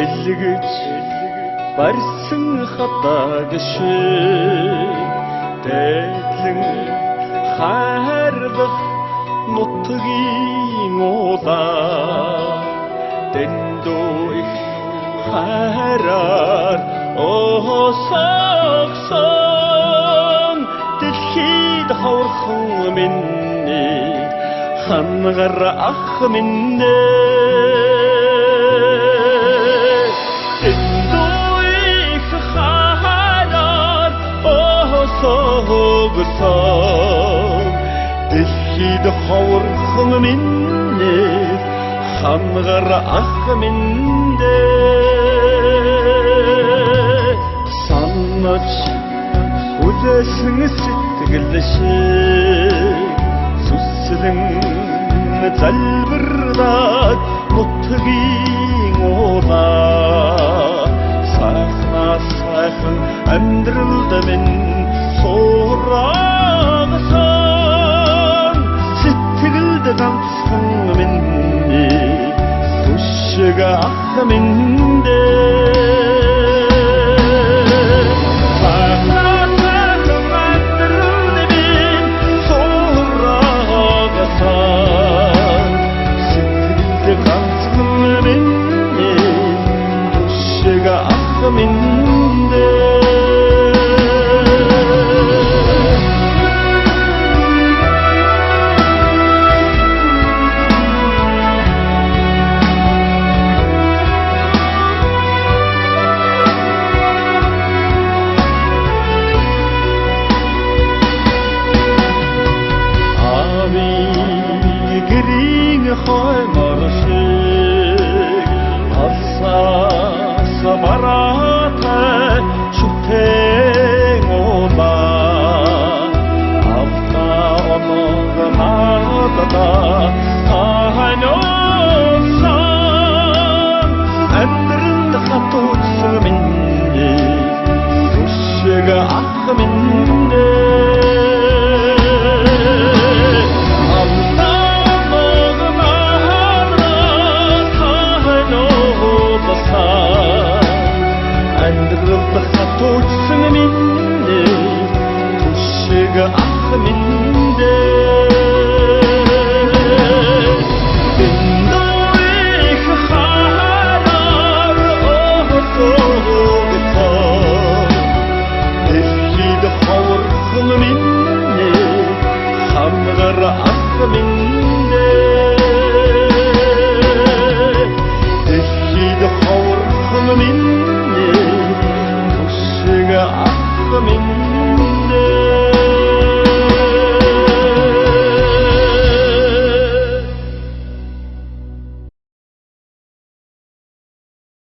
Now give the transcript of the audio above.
Элгэж барьсан хатаг шиг дэдлэн хайрлах нутгийн улаа дэндүү их хайраар осогсон дэлхийд ховорхон миний хангар ах минь дэлхийд ховорхон миний хангар ах минь санаж үлээсэн сэтгэл шиг сүслэн залбираад нутгийн улаа сайхан амьдралд минь сурагсан сэтгэлд ганцхан миний түшиг ах минь Хой марш